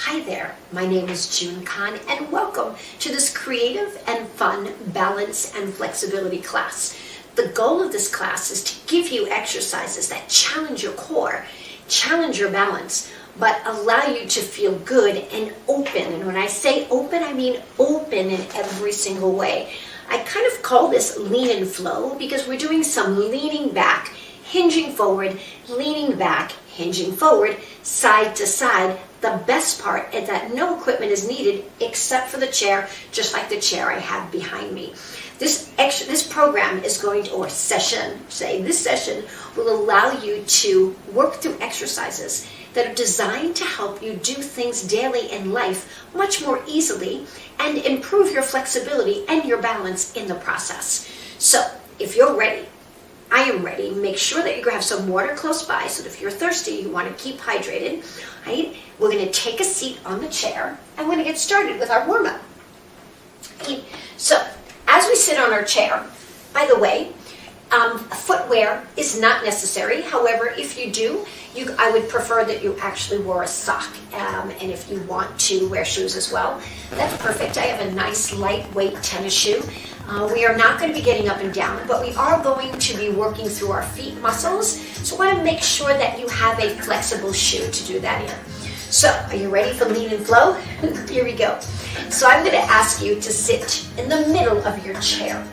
Hi there, my name is June Kahn and welcome to this creative and fun balance and flexibility class. The goal of this class is to give you exercises that challenge your core, challenge your balance, but allow you to feel good and open. And when I say open, I mean open in every single way. I kind of call this lean and flow because we're doing some leaning back, hinging forward, leaning back, hinging forward, side to side. The best part is that no equipment is needed except for the chair, just like the chair I have behind me. This program is going to, or session, this session will allow you to work through exercises that are designed to help you do things daily in life much more easily and improve your flexibility and your balance in the process. So if you're ready, I am ready. Make sure that you have some water close by so that if you're thirsty, you want to keep hydrated. Right? We're going to take a seat on the chair and we're going to get started with our warm-up. So as we sit on our chair, by the way, footwear is not necessary. However, if you do, I would prefer that you actually wore a sock. And if you want to wear shoes as well, that's perfect. I have a nice lightweight tennis shoe. We are not going to be getting up and down, but we are going to be working through our feet muscles. So I want to make sure that you have a flexible shoe to do that in. So are you ready for lean and flow? Here we go. So I'm going to ask you to sit in the middle of your chair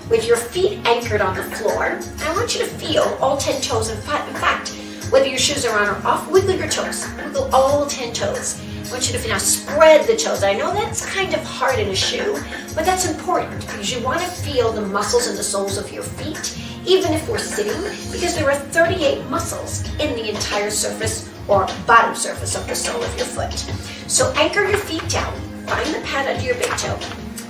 with your feet anchored on the floor. I want you to feel all 10 toes. In fact, whether your shoes are on or off, wiggle your toes. Wiggle all 10 toes. I want you to now spread the toes. I know that's kind of hard in a shoe, but that's important because you want to feel the muscles in the soles of your feet, even if we're sitting, because there are 38 muscles in the entire surface or bottom surface of the sole of your foot. So anchor your feet down. Find the pad under your big toe.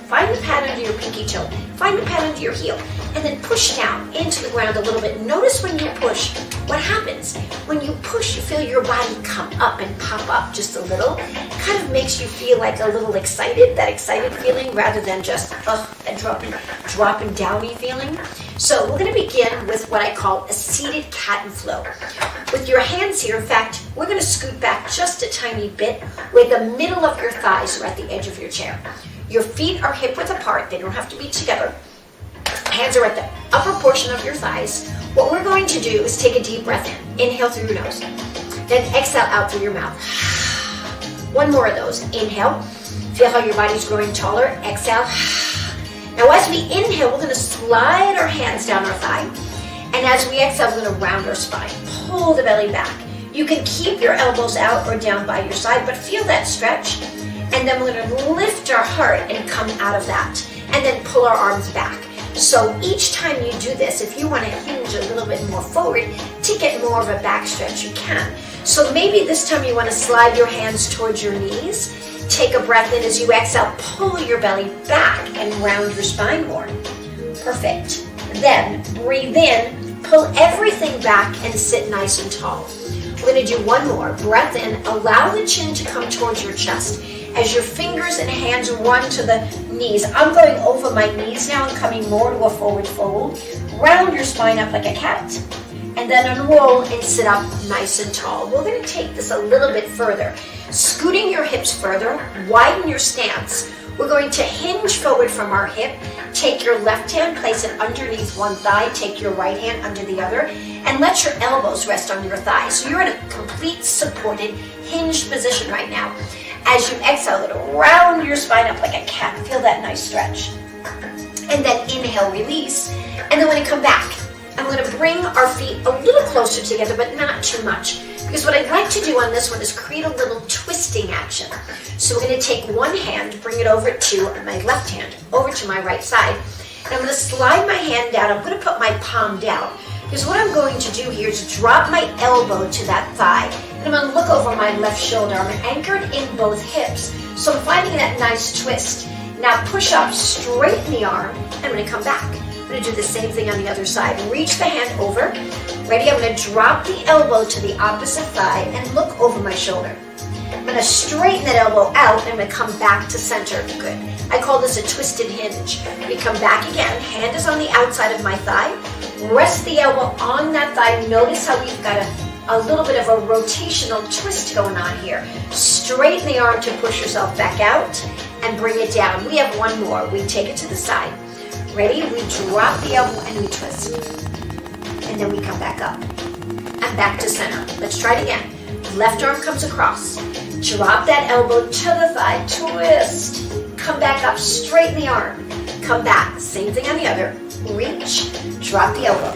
Find the pad under your pinky toe. Find the pad under your heel. And then push down into the ground a little bit. Notice when you push, what happens? When you push, you feel your body come up and pop up just a little. It kind of makes you feel like a little excited, that excited feeling, rather than just that dropping downy feeling. So we're going to begin with what I call a seated cat and flow. With your hands here, in fact, we're going to scoot back just a tiny bit where the middle of your thighs are at the edge of your chair. Your feet are hip width apart. They don't have to be together. Hands are at the upper portion of your thighs. What we're going to do is take a deep breath in. Inhale through your nose. Then exhale out through your mouth. One more of those. Inhale. Feel how your body's growing taller. Exhale. Now as we inhale, we're going to slide our hands down our thigh. And as we exhale, we're going to round our spine. Pull the belly back. You can keep your elbows out or down by your side, but feel that stretch. And then we're going to lift our heart and come out of that. And then pull our arms back. So each time you do this, if you want to hinge a little bit more forward to get more of a back stretch, you can. So maybe this time you want to slide your hands towards your knees. Take a breath in as you exhale. Pull your belly back and round your spine more. Perfect. Then breathe in. Pull everything back and sit nice and tall. We're going to do one more. Breath in. Allow the chin to come towards your chest. As your fingers and hands run to the knees, I'm going over my knees now and coming more to a forward fold. Round your spine up like a cat. And then unroll and sit up nice and tall. We're going to take this a little bit further. Scooting your hips further, widen your stance. We're going to hinge forward from our hip. Take your left hand, place it underneath one thigh. Take your right hand under the other. And let your elbows rest on your thighs. So you're in a complete supported, hinged position right now. As you exhale, it'll round your spine up like a cat. Feel that nice stretch. And then inhale, release. And then when I come back, I'm going to bring our feet a little closer together, but not too much. Because what I'd like to do on this one is create a little twisting action. So we're going to take one hand, bring it over to my left hand, over to my right side. And I'm going to slide my hand down. I'm going to put my palm down. Because what I'm going to do here is drop my elbow to that thigh. And I'm going to look over my left shoulder. I'm anchored in both hips. So I'm finding that nice twist. Now push up, straighten the arm. And I'm going to come back. I'm going to do the same thing on the other side. Reach the hand over. Ready? I'm going to drop the elbow to the opposite thigh and look over my shoulder. I'm going to straighten that elbow out and I'm going to come back to center. Good. I call this a twisted hinge. We come back again. Hand is on the outside of my thigh. Rest the elbow on that thigh. Notice how we've got a a little bit of a rotational twist going on here. Straighten the arm to push yourself back out and bring it down. We have one more. We take it to the side. Ready? We drop the elbow and we twist. And then we come back up and back to center. Let's try it again. Left arm comes across. Drop that elbow to the thigh, twist. Come back up, straighten the arm. Come back, same thing on the other. Reach, drop the elbow.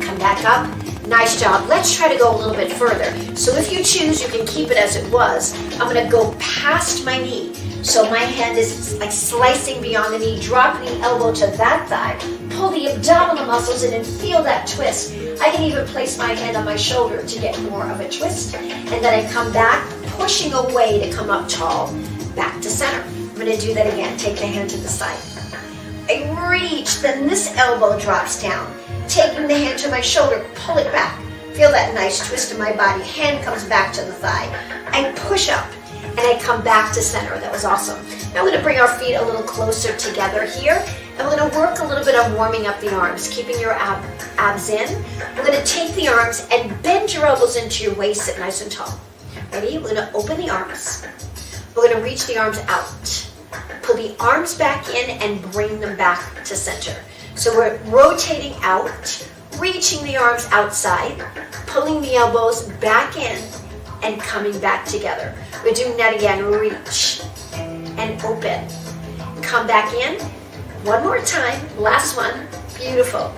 Come back up. Nice job. Let's try to go a little bit further. So if you choose, you can keep it as it was. I'm going to go past my knee. So my hand is like slicing beyond the knee, dropping the elbow to that thigh. Pull the abdominal muscles in and feel that twist. I can even place my hand on my shoulder to get more of a twist. And then I come back, pushing away to come up tall, back to center. I'm going to do that again. Take the hand to the side. I reach, then this elbow drops down. Taking the hand to my shoulder, pull it back. Feel that nice twist in my body. Hand comes back to the thigh. I push up and I come back to center. That was awesome. Now we're going to bring our feet a little closer together here. And we're going to work a little bit on warming up the arms, keeping your abs in. We're going to take the arms and bend your elbows into your waist, sit nice and tall. Ready? We're going to open the arms. We're going to reach the arms out. Pull the arms back in and bring them back to center. So we're rotating out, reaching the arms outside, pulling the elbows back in, and coming back together. We're doing that again. Reach and open. Come back in. One more time. Last one. Beautiful.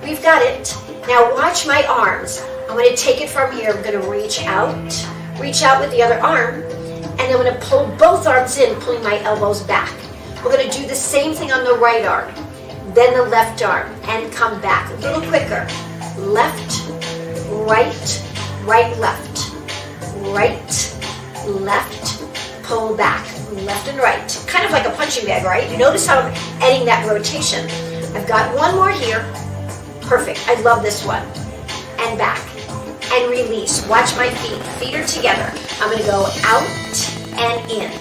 We've got it. Now watch my arms. I'm going to take it from here. I'm going to reach out with the other arm, and then I'm going to pull both arms in, pulling my elbows back. We're going to do the same thing on the right arm. Then the left arm, and come back. A little quicker. Left, right, right, left. Right, left, pull back. Left and right. Kind of like a punching bag, right? You notice how I'm adding that rotation. I've got one more here. Perfect. I love this one. And back. And release. Watch my feet. Feet are together. I'm going to go out and in.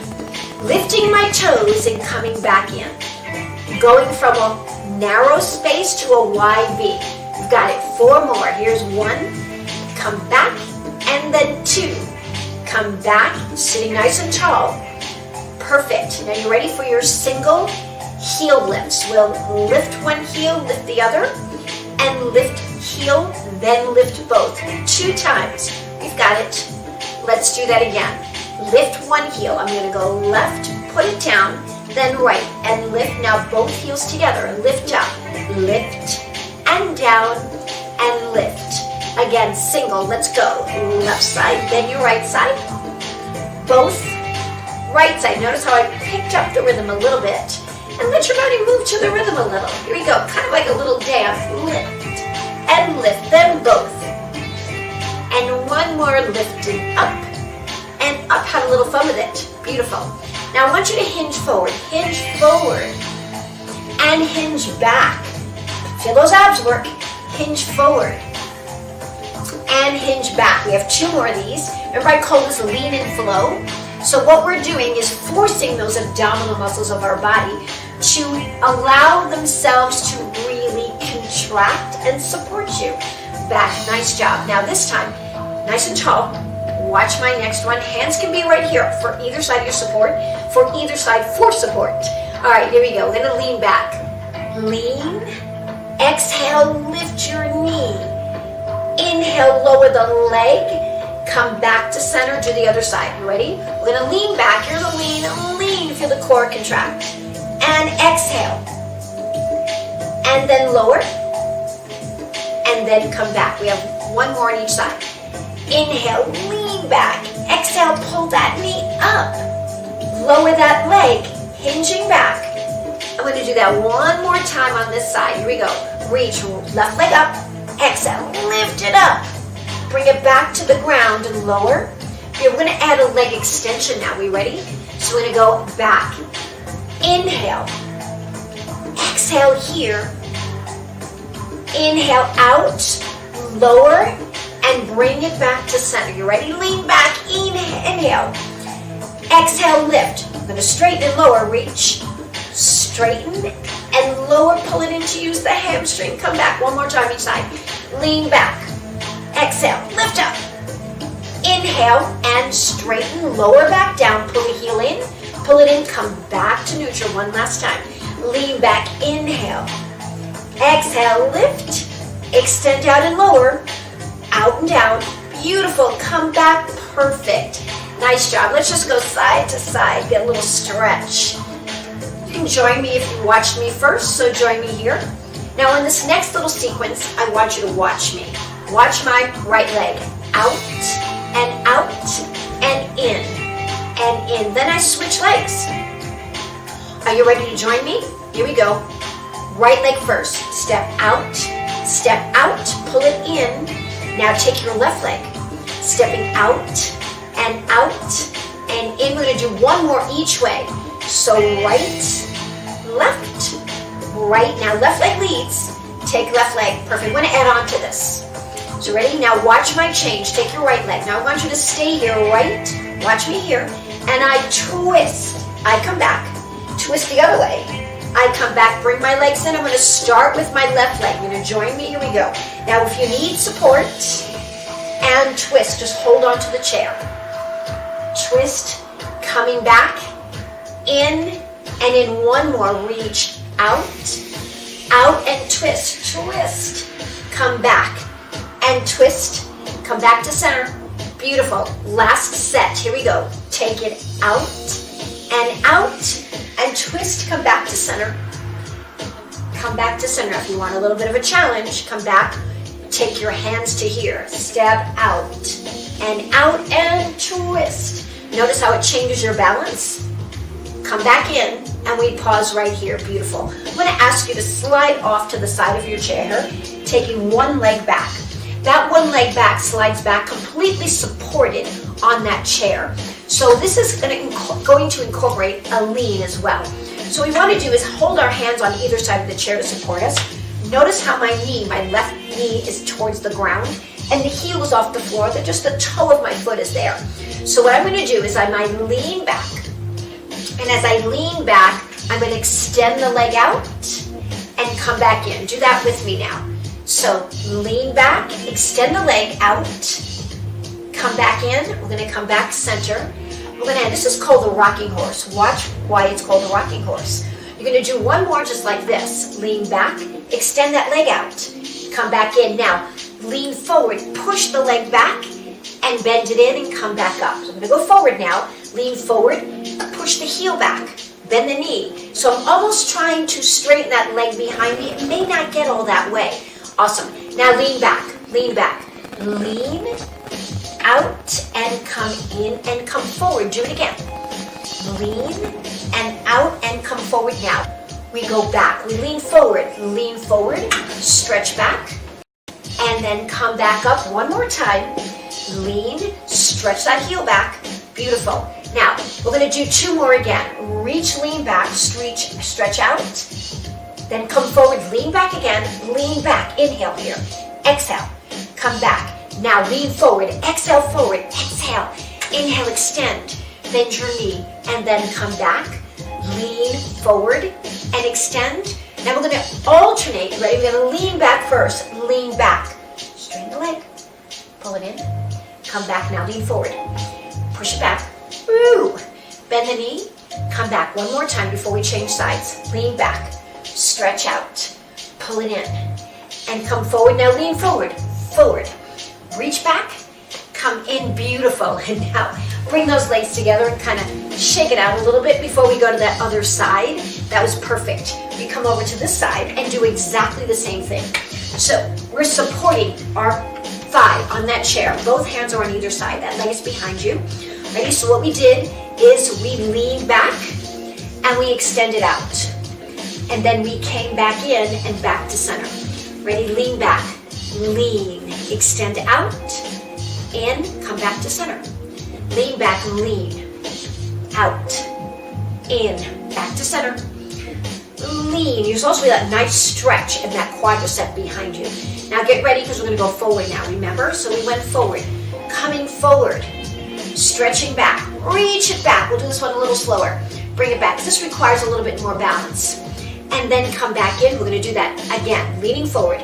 Lifting my toes and coming back in. Going from a narrow space to a wide V. You've got it. 4 more. Here's 1. Come back. And then 2. Come back. Sitting nice and tall. Perfect. Now you're ready for your single heel lifts. We'll lift one heel, lift the other, and lift heel, then lift both. 2 times. We've got it. Let's do that again. Lift one heel. I'm going to go left, put it down, then right, and lift. Now both heels together. Lift up, lift, and down, and lift. Again, single. Let's go. Left side, then your right side. Both. Right side. Notice how I picked up the rhythm a little bit. And let your body move to the rhythm a little. Here we go. Kind of like a little dance. Lift and lift them both. And one more lifting up and up. Have a little fun with it. Beautiful. Now I want you to hinge forward and hinge back. Feel those abs work. Hinge forward and hinge back. We have 2 more of these. Remember I call this lean and flow. So what we're doing is forcing those abdominal muscles of our body to allow themselves to really contract and support you. Back, nice job. Now this time, nice and tall. Watch my next one. Hands can be right here for either side of your support, for either side for support. All right, here we go. We're gonna lean back. Lean, exhale, lift your knee. Inhale, lower the leg. Come back to center, do the other side. You ready? We're going to lean back. Here's a lean. Feel the core contract. And exhale. And then lower. And then come back. We have 1 more on each side. Inhale, lean back. Exhale, pull that knee up. Lower that leg, hinging back. I'm going to do that 1 more time on this side. Here we go. Reach, left leg up. Exhale, lift it up. Bring it back to the ground and lower. Okay, we're going to add a leg extension now. We ready? So we're going to go back. Inhale. Exhale here. Inhale out. Lower. And bring it back to center. You ready? Lean back. Inhale. Exhale, lift. I'm going to straighten and lower. Reach. Straighten and lower. Pull it in to use the hamstring. Come back. 1 more time each side. Lean back. Exhale, inhale and straighten, lower back down, pull the heel in, pull it in, come back to neutral one last time. Lean back, inhale, exhale, lift, extend out and lower, out and down, beautiful, come back, perfect. Nice job. Let's just go side to side, get a little stretch. You can join me if you watched me first, so join me here. Now in this next little sequence, I want you to watch me. Watch my right leg, out and in, and in. Then I switch legs. Are you ready to join me? Here we go. Right leg first, step out, pull it in. Now take your left leg, stepping out and in. We're gonna do one more each way. So right, left, right. Now left leg leads, take left leg, perfect. I'm gonna add on to this. So ready? Now watch my change, take your right leg. Now I want you to stay here, right, watch me here, and I twist. I come back, twist the other way. I come back, bring my legs in. I'm gonna start with my left leg. You're gonna join me, here we go. Now if you need support, and twist, just hold on to the chair. Twist, coming back, in, and in one more, reach out and twist, come back, and twist, come back to center, beautiful. Last set, here we go. Take it out, and twist, come back to center. Come back to center. If you want a little bit of a challenge, come back, take your hands to here, step out, and twist. Notice how it changes your balance. Come back in, and we pause right here, beautiful. I'm gonna ask you to slide off to the side of your chair, taking one leg back. That one leg back slides back completely supported on that chair. So this is going to incorporate a lean as well. So what we want to do is hold our hands on either side of the chair to support us. Notice how my left knee is towards the ground, and the heel is off the floor, that just the toe of my foot is there. So what I'm going to do is I might lean back. And as I lean back, I'm going to extend the leg out and come back in. Do that with me now. So lean back, extend the leg out, come back in. We're going to come back center. This is called the rocking horse. Watch why it's called the rocking horse. You're going to do one more just like this. Lean back, extend that leg out, come back in. Now lean forward, push the leg back and bend it in and come back up. So I'm going to go forward now. Lean forward, push the heel back, bend the knee. So I'm almost trying to straighten that leg behind me. It may not get all that way. Awesome. Now lean back, lean out and come in and come forward. Do it again. Lean and out and come forward now. We go back. We lean forward, stretch back, and then come back up one more time. Lean, stretch that heel back. Beautiful. Now, we're going to do two more again. Reach, lean back, stretch out. Then come forward, lean back again, lean back, inhale here, exhale, come back. Now lean forward, exhale, inhale, extend, bend your knee, and then come back, lean forward, and extend. Now we're going to alternate, ready? We're going to lean back first, lean back, straighten the leg, pull it in, come back, now lean forward, push it back, woo, bend the knee, come back one more time before we change sides, lean back, stretch out, pull it in, and come forward. Now lean forward, reach back, come in, beautiful. And now bring those legs together and kind of shake it out a little bit before we go to that other side. That was perfect. We come over to this side and do exactly the same thing. So we're supporting our thigh on that chair. Both hands are on either side. That leg is behind you. Ready? So what we did is we leaned back and we extended out. And then we came back in and back to center. Ready? Lean back, lean, extend out, in, come back to center. Lean back, lean, out, in, back to center. Lean. You're supposed to be that nice stretch in that quadricep behind you. Now get ready because we're going to go forward now, remember? So we went forward, coming forward, stretching back, reach it back. We'll do this one a little slower. Bring it back. This requires a little bit more balance. And then come back in. We're going to do that again. Leaning forward,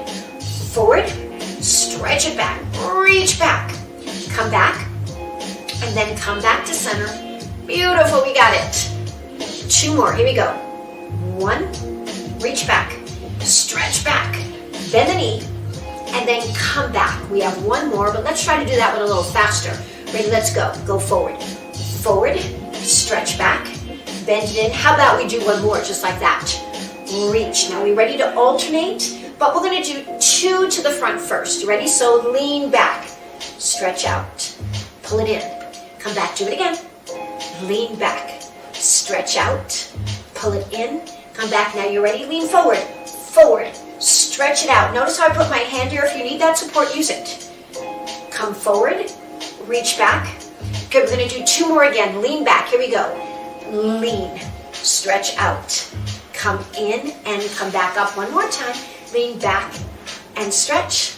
stretch it back, reach back, come back, and then come back to center. Beautiful, we got it. 2 more, here we go. 1, reach back, stretch back, bend the knee, and then come back. We have 1 more, but let's try to do that one a little faster. Ready, let's go. Go forward. Forward, stretch back, bend it in. How about we do 1 more, just like that. Reach. Now we ready to alternate, but we're gonna do 2 to the front first. You ready? So lean back, stretch out, pull it in, come back, do it again. Lean back, stretch out, pull it in, come back. Now you're ready, lean forward, forward, stretch it out. Notice how I put my hand here. If you need that support, use it. Come forward, reach back. Good, we're gonna do 2 more again. Lean back, here we go. Lean, stretch out, come in and come back up 1 more time. Lean back and stretch,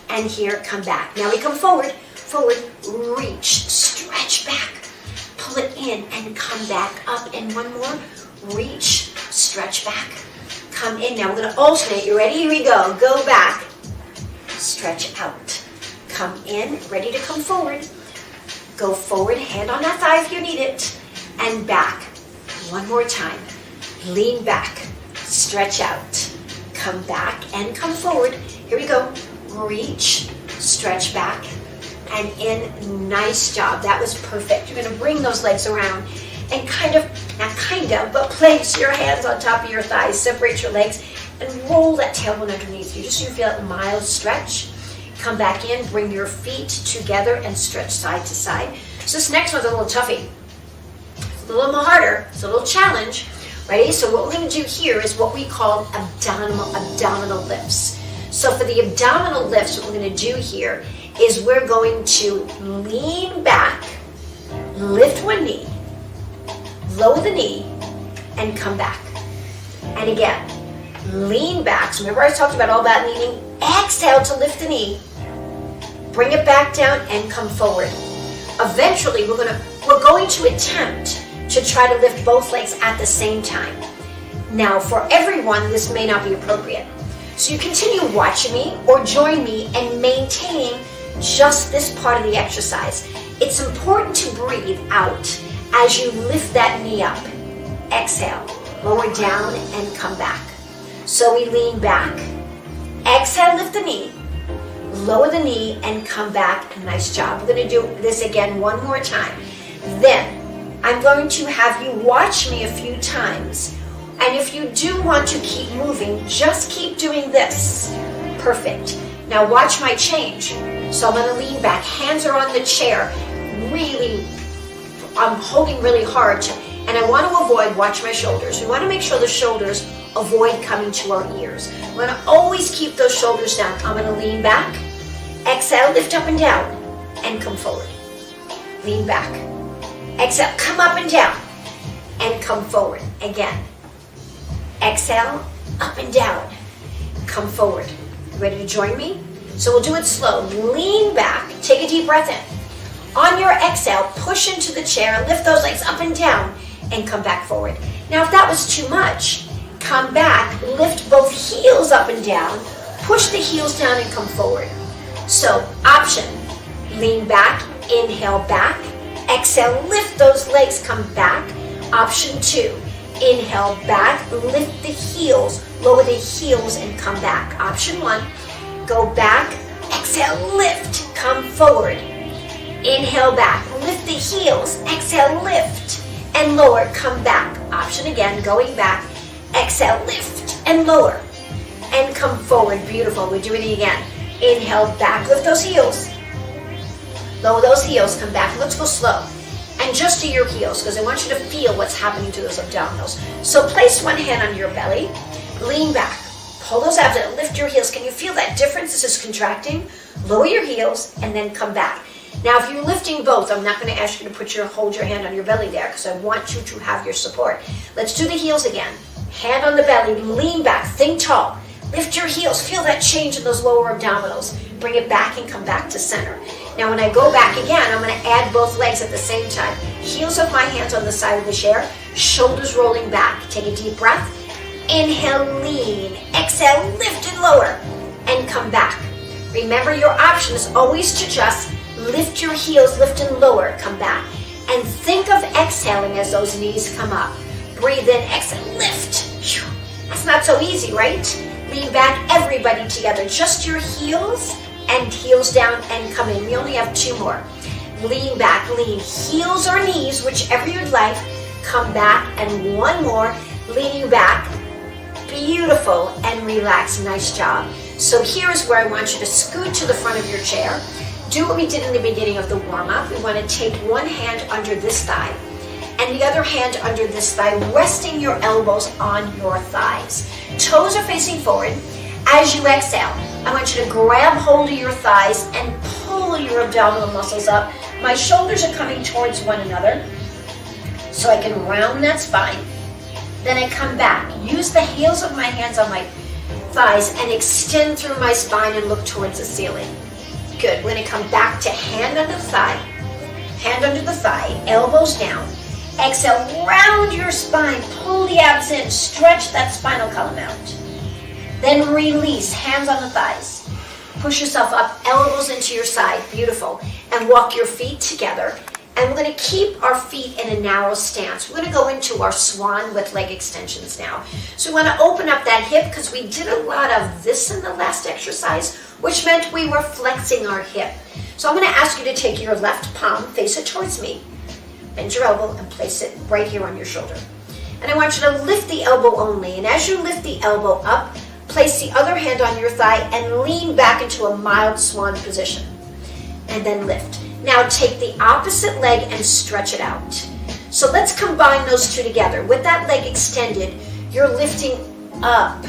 and here, come back. Now we come forward, forward, reach, stretch back, pull it in and come back up, and 1 more, reach, stretch back, come in. Now we're gonna alternate. You ready? Here we go. Go back, stretch out, come in, ready to come forward. Go forward, hand on that thigh if you need it, and back. 1 more time. Lean back, stretch out, come back and come forward. Here we go. Reach, stretch back, and in. Nice job. That was perfect. You're going to bring those legs around and but place your hands on top of your thighs, separate your legs, and roll that tailbone underneath you, just so you feel that mild stretch. Come back in, bring your feet together and stretch side to side. So this next one's a little toughie. It's a little more harder. It's a little challenge. Ready? So what we're going to do here is what we call abdominal lifts. So for the abdominal lifts, what we're going to do here is we're going to lean back, lift 1 knee, lower the knee, and come back. And again, lean back. So remember I talked about all that leaning. Exhale to lift the knee, bring it back down, and come forward. Eventually, we're going to attempt to try to lift both legs at the same time. Now, for everyone, this may not be appropriate. So you continue watching me or join me and maintain just this part of the exercise. It's important to breathe out as you lift that knee up. Exhale, lower down, and come back. So we lean back. Exhale, lift the knee. Lower the knee and come back. Nice job. We're going to do this again 1 more time. Then I'm going to have you watch me a few times. And if you do want to keep moving, just keep doing this. Perfect. Now watch my change. So I'm going to lean back. Hands are on the chair. Really, I'm holding really hard. And I want to avoid, watch my shoulders. We want to make sure the shoulders avoid coming to our ears. We're going to always keep those shoulders down. I'm going to lean back. Exhale, lift up and down, and come forward. Lean back. Exhale, come up and down, and come forward. Again. Exhale, up and down, come forward. Ready to join me? So we'll do it slow. Lean back, take a deep breath in. On your exhale, push into the chair, lift those legs up and down, and come back forward. Now if that was too much, come back, lift both heels up and down, push the heels down and come forward. So option, lean back, inhale back, exhale, lift those legs, come back. Option 2, inhale back, lift the heels, lower the heels and come back. Option 1, go back, exhale, lift, come forward. Inhale back, lift the heels, exhale, lift, and lower, come back. Option again, going back, exhale, lift, and lower, and come forward. Beautiful, we're doing it again. Inhale back, lift those heels, lower those heels, come back. Let's go slow. And just do your heels, because I want you to feel what's happening to those abdominals. So place 1 hand on your belly, lean back, pull those abs and lift your heels. Can you feel that difference? This is contracting. Lower your heels and then come back. Now, if you're lifting both, I'm not going to ask you to hold your hand on your belly there, because I want you to have your support. Let's do the heels again. Hand on the belly, lean back, think tall. Lift your heels, feel that change in those lower abdominals. Bring it back and come back to center. Now when I go back again, I'm going to add both legs at the same time. Heels of my hands on the side of the chair, shoulders rolling back. Take a deep breath. Inhale, lean. Exhale, lift and lower. And come back. Remember, your option is always to just lift your heels, lift and lower, come back. And think of exhaling as those knees come up. Breathe in, exhale, lift. That's not so easy, right? Lean back, everybody together. Just your heels and heels down and come in. We only have 2 more. Lean back, lean. Heels or knees, whichever you'd like. Come back and 1 more. Leaning back. Beautiful. And relax. Nice job. So here's where I want you to scoot to the front of your chair. Do what we did in the beginning of the warm-up. We want to take one hand under this thigh and the other hand under this thigh, resting your elbows on your thighs. Toes are facing forward. As you exhale, I want you to grab hold of your thighs and pull your abdominal muscles up. My shoulders are coming towards one another so I can round that spine. Then I come back. Use the heels of my hands on my thighs and extend through my spine and look towards the ceiling. Good. We're going to come back to hand under the thigh, elbows down. Exhale, round your spine, pull the abs in, stretch that spinal column out. Then release, hands on the thighs. Push yourself up, elbows into your side, beautiful. And walk your feet together. And we're going to keep our feet in a narrow stance. We're going to go into our swan with leg extensions now. So we want to open up that hip because we did a lot of this in the last exercise, which meant we were flexing our hip. So I'm going to ask you to take your left palm, face it towards me. Bend your elbow and place it right here on your shoulder. And I want you to lift the elbow only. And as you lift the elbow up, place the other hand on your thigh and lean back into a mild swan position. And then lift. Now take the opposite leg and stretch it out. So let's combine those 2 together. With that leg extended, you're lifting up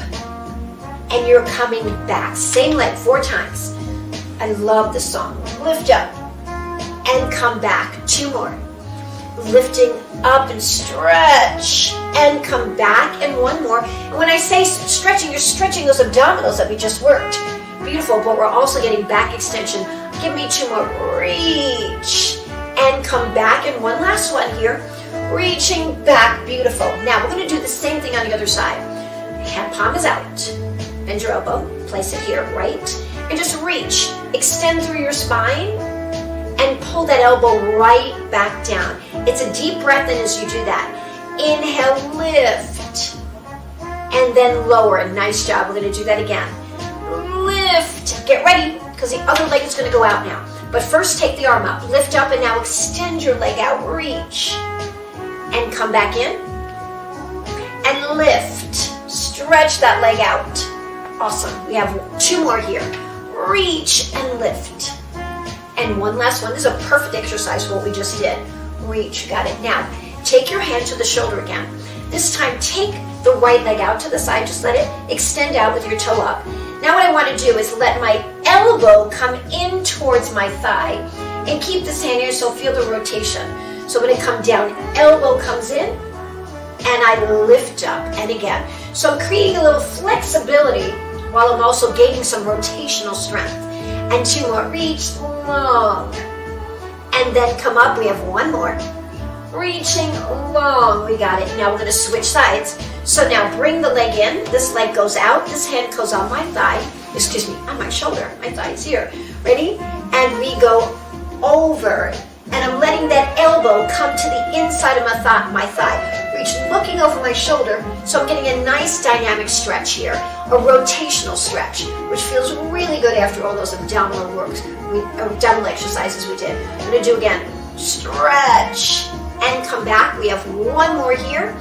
and you're coming back. Same leg 4 times. I love this song. Lift up and come back. 2 more. Lifting up and stretch and come back, and 1 more. And when I say stretching, you're stretching those abdominals that we just worked. Beautiful, but we're also getting back extension. Give me 2 more. Reach and come back, and 1 last one here. Reaching back, beautiful. Now we're going to do the same thing on the other side. Hand palm is out. Bend your elbow, place it here, right? And just reach. Extend through your spine and pull that elbow right back down. It's a deep breath in as you do that. Inhale, lift, and then lower. Nice job. We're going to do that again. Lift. Get ready, because the other leg is going to go out now. But first, take the arm up. Lift up, and now extend your leg out. Reach. And come back in. And lift. Stretch that leg out. Awesome. We have 2 more here. Reach and lift. And 1 last one. This is a perfect exercise for what we just did. Reach. Got it. Now, take your hand to the shoulder again. This time, take the right leg out to the side. Just let it extend out with your toe up. Now what I want to do is let my elbow come in towards my thigh and keep this hand here, so feel the rotation. So when I come down, elbow comes in and I lift up, and again. So I'm creating a little flexibility while I'm also gaining some rotational strength. And 2 more. Reach long. And then come up. We have 1 more. Reaching long. We got it. Now we're going to switch sides. So now bring the leg in. This leg goes out. This hand goes on my thigh. Excuse me, on my shoulder. My thigh is here. Ready? And we go over. And I'm letting that elbow come to the inside of my thigh. Reach, looking over my shoulder. So I'm getting a nice dynamic stretch here. A rotational stretch, which feels really good after all those abdominal abdominal exercises we did. I'm going to do again. Stretch. And come back. We have 1 more here.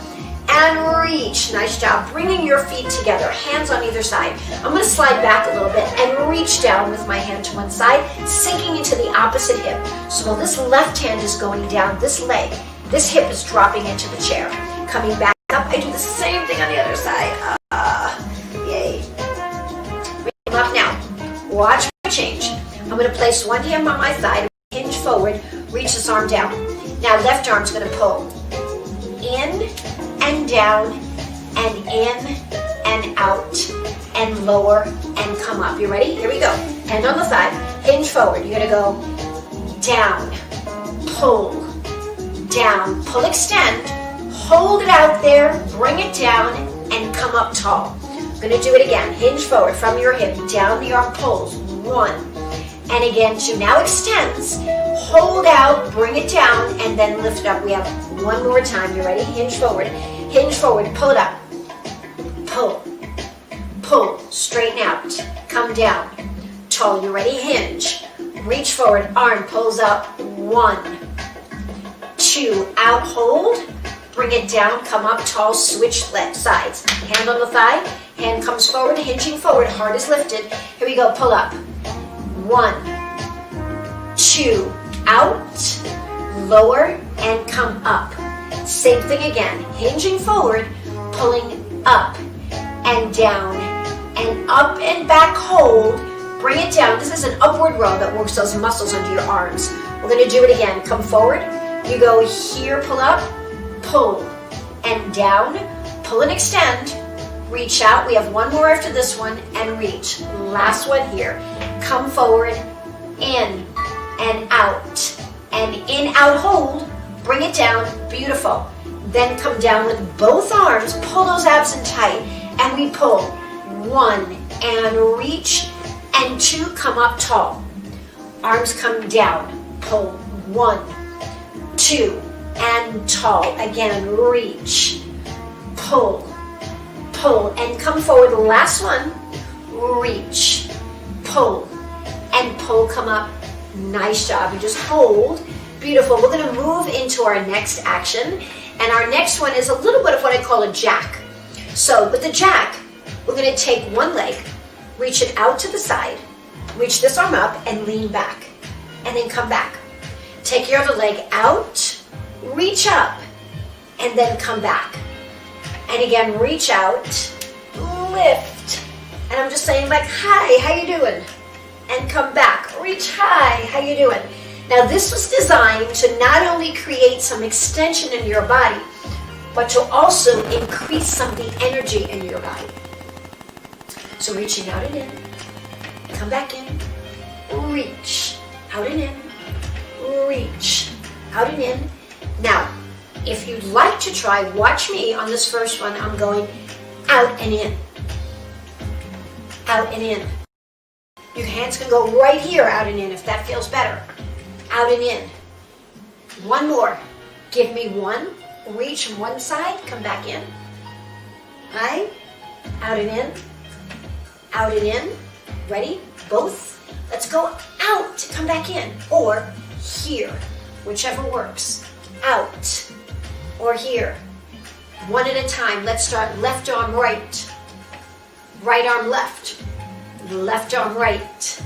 And reach. Nice job. Bringing your feet together. Hands on either side. I'm going to slide back a little bit and reach down with my hand to one side, sinking into the opposite hip. So while this left hand is going down, this hip is dropping into the chair. Coming back up. I do the same thing on the other side. Yay. Bring up now. Watch my change. I'm going to place 1 hand on my thigh, hinge forward, reach this arm down. Now left arm's going to pull in and down and in and out and lower and come up. You ready? Here we go. Hand on the thigh, hinge forward. You're going to go down, pull, extend, hold it out there, bring it down and come up tall. I'm going to do it again. Hinge forward from your hip, down the arm pulls, 1. And again, 2. Now extends. Hold out, bring it down, and then lift up. We have one more time. You ready? Hinge forward, pull it up. Pull, pull, straighten out, come down. Tall, you ready? Hinge. Reach forward, arm pulls up. 1, 2, out, hold. Bring it down, come up, tall, switch left sides. Hand on the thigh, hand comes forward, hinging forward, heart is lifted. Here we go, pull up. 1, 2, out, lower, and come up. Same thing again, hinging forward, pulling up and down, and up and back, hold. Bring it down. This is an upward row that works those muscles under your arms. We're going to do it again. Come forward. You go here, pull up, pull, and down. Pull and extend. Reach out. We have one more after this one, and reach. Last one here. Come forward, in, and out. And in, out, hold. Bring it down. Beautiful. Then come down with both arms. Pull those abs in tight. And we pull. 1, and reach. And 2, come up tall. Arms come down. Pull. 1, 2, and tall. Again, reach. Pull. Pull. And come forward. Last one. Reach. Pull. And pull. Come up. Nice job. You just hold. Beautiful. We're going to move into our next action. And our next one is a little bit of what I call a jack. So with the jack, we're going to take one leg, reach it out to the side, reach this arm up and lean back, and then come back. Take your other leg out, reach up, and then come back. And again, reach out, lift, and I'm just saying like, hi, how you doing? And come back, reach high, how you doing? Now this was designed to not only create some extension in your body, but to also increase some of the energy in your body. So reaching out and in, come back in, reach, out and in, reach, out and in. Now, if you'd like to try, watch me on this first one. I'm going out and in, out and in. Your hands can go right here, out and in, if that feels better. Out and in. One more. Give me 1. Reach from one side, come back in. Right? Out and in. Out and in. Ready? Both. Let's go out, come back in. Or here, whichever works. Out or here. One at a time. Let's start left arm right. Right arm left. Left arm right.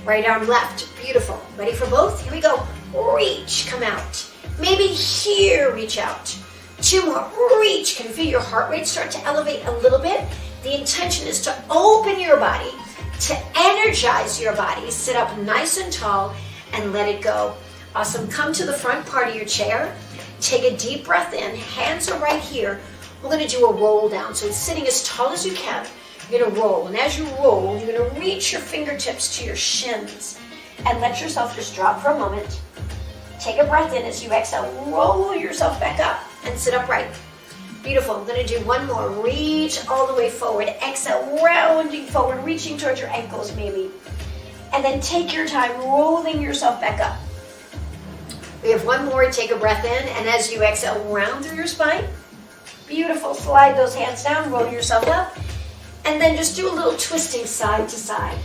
Right arm left. Beautiful. Ready for both? Here we go. Reach, come out. Maybe here, reach out. 2 more. Reach. Can you feel your heart rate start to elevate a little bit? The intention is to open your body, to energize your body. Sit up nice and tall and let it go. Awesome. Come to the front part of your chair. Take a deep breath in. Hands are right here. We're going to do a roll down. So it's sitting as tall as you can. You're going to roll. And as you roll, you're going to reach your fingertips to your shins and let yourself just drop for a moment. Take a breath in as you exhale. Roll yourself back up and sit upright. Beautiful. I'm going to do one more. Reach all the way forward. Exhale, rounding forward, reaching towards your ankles maybe. And then take your time rolling yourself back up. We have one more. Take a breath in. And as you exhale, round through your spine. Beautiful. Slide those hands down. Roll yourself up. And then just do a little twisting side to side.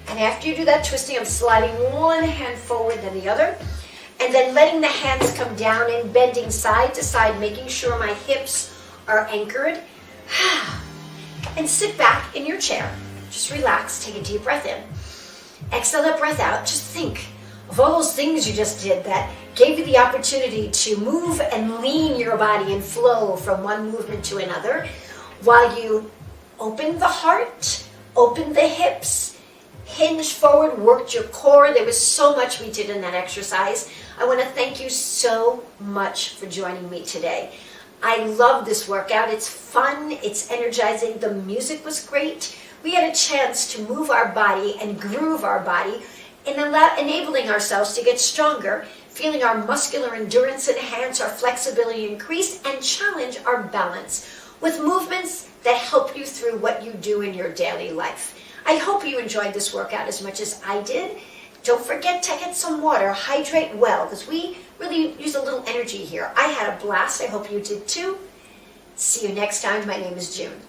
And after you do that twisting, I'm sliding one hand forward then the other. And then letting the hands come down and bending side to side, making sure my hips are anchored. And sit back in your chair. Just relax, take a deep breath in. Exhale that breath out. Just think of all those things you just did that gave you the opportunity to move and lean your body and flow from one movement to another while you open the heart, open the hips, hinged forward, worked your core. There was so much we did in that exercise. I want to thank you so much for joining me today. I love this workout. It's fun. It's energizing. The music was great. We had a chance to move our body and groove our body and enabling ourselves to get stronger, feeling our muscular endurance enhance, our flexibility increase, and challenge our balance with movements that help you through what you do in your daily life. I hope you enjoyed this workout as much as I did. Don't forget to get some water, hydrate well, because we really use a little energy here. I had a blast. I hope you did too. See you next time. My name is June.